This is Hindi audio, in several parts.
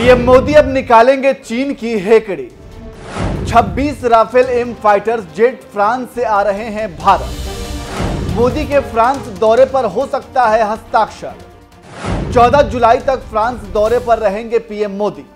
पीएम मोदी अब निकालेंगे चीन की हेकड़ी। 26 Rafale M fighters jet France से आ रहे हैं भारत। मोदी के फ्रांस दौरे पर हो सकता है हस्ताक्षर। 14 जुलाई तक फ्रांस दौरे पर रहेंगे पीएम मोदी।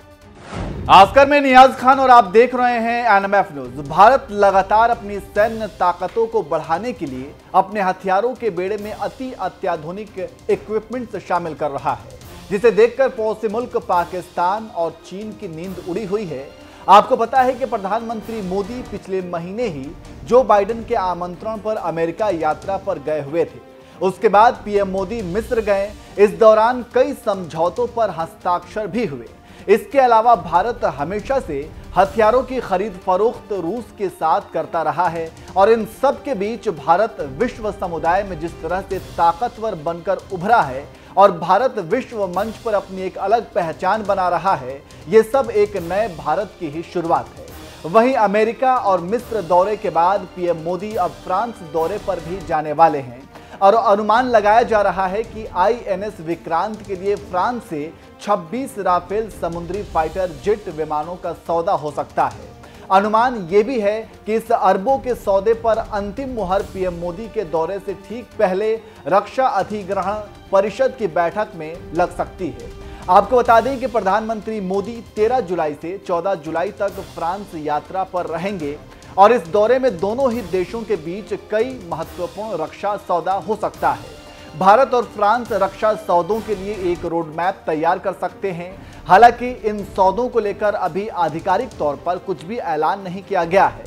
आस्कर में नियाज खान और आप देख रहे हैं एनएमएफ न्यूज। भारत लगातार अपनी सैन्य ताकतों को बढ़ाने के लिए अपने हथियारों के बेड़े में अति अत्याधुनिक इक्विपमेंट शामिल कर रहा है, जिसे देखकर पड़ोसी मुल्क पाकिस्तान और चीन की नींद उड़ी हुई है। आपको पता है कि प्रधानमंत्री मोदी पिछले महीने ही जो बाइडेन के आमंत्रण पर अमेरिका यात्रा पर गए हुए थे। उसके बाद पीएम मोदी मिस्र गए। इस दौरान कई समझौतों पर हस्ताक्षर भी हुए। इसके अलावा भारत हमेशा से हथियारों की खरीद फरोख्त रूस के साथ करता रहा है और इन सब के बीच भारत विश्व समुदाय में जिस तरह से ताकतवर बनकर उभरा है और भारत विश्व मंच पर अपनी एक अलग पहचान बना रहा है, ये सब एक नए भारत की ही शुरुआत है। वहीं अमेरिका और मिस्र दौरे के बाद पीएम मोदी अब फ्रांस दौरे पर भी जाने वाले हैं और अनुमान लगाया जा रहा है कि आईएनएस विक्रांत के लिए फ्रांस से 26 राफेल समुद्री फाइटर जेट विमानों का सौदा हो सकता है। अनुमान यह भी है कि इस अरबों के सौदे पर अंतिम मुहर पीएम मोदी के दौरे से ठीक पहले रक्षा अधिग्रहण परिषद की बैठक में लग सकती है। आपको बता दें कि प्रधानमंत्री मोदी 13 जुलाई से 14 जुलाई तक फ्रांस यात्रा पर रहेंगे और इस दौरे में दोनों ही देशों के बीच कई महत्वपूर्ण रक्षा सौदा हो सकता है। भारत और फ्रांस रक्षा सौदों के लिए एक रोड मैप तैयार कर सकते हैं। हालांकि इन सौदों को लेकर अभी आधिकारिक तौर पर कुछ भी ऐलान नहीं किया गया है।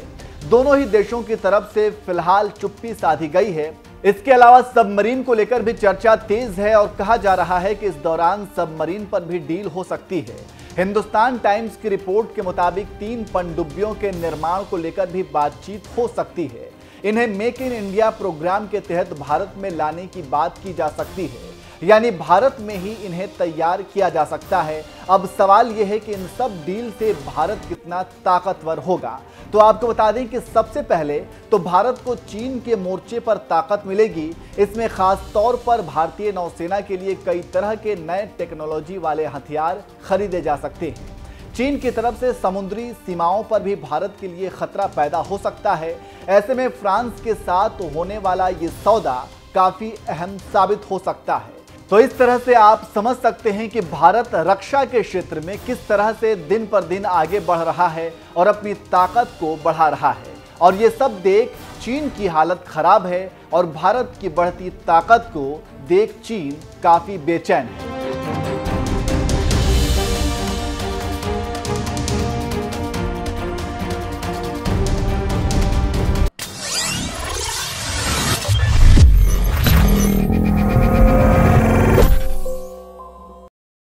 दोनों ही देशों की तरफ से फिलहाल चुप्पी साधी गई है। इसके अलावा सबमरीन को लेकर भी चर्चा तेज है और कहा जा रहा है कि इस दौरान सबमरीन पर भी डील हो सकती है। हिंदुस्तान टाइम्स की रिपोर्ट के मुताबिक 3 पनडुब्बियों के निर्माण को लेकर भी बातचीत हो सकती है। इन्हें मेक इन इंडिया प्रोग्राम के तहत भारत में लाने की बात की जा सकती है, यानी भारत में ही इन्हें तैयार किया जा सकता है। अब सवाल यह है कि इन सब डील से भारत कितना ताकतवर होगा। तो आपको बता दें कि सबसे पहले तो भारत को चीन के मोर्चे पर ताकत मिलेगी। इसमें खास तौर पर भारतीय नौसेना के लिए कई तरह के नए टेक्नोलॉजी वाले हथियार खरीदे जा सकते हैं। चीन की तरफ से समुद्री सीमाओं पर भी भारत के लिए खतरा पैदा हो सकता है। ऐसे में फ्रांस के साथ होने वाला ये सौदा काफी अहम साबित हो सकता है। तो इस तरह से आप समझ सकते हैं कि भारत रक्षा के क्षेत्र में किस तरह से दिन पर दिन आगे बढ़ रहा है और अपनी ताकत को बढ़ा रहा है। और ये सब देख चीन की हालत खराब है और भारत की बढ़ती ताकत को देख चीन काफी बेचैन है।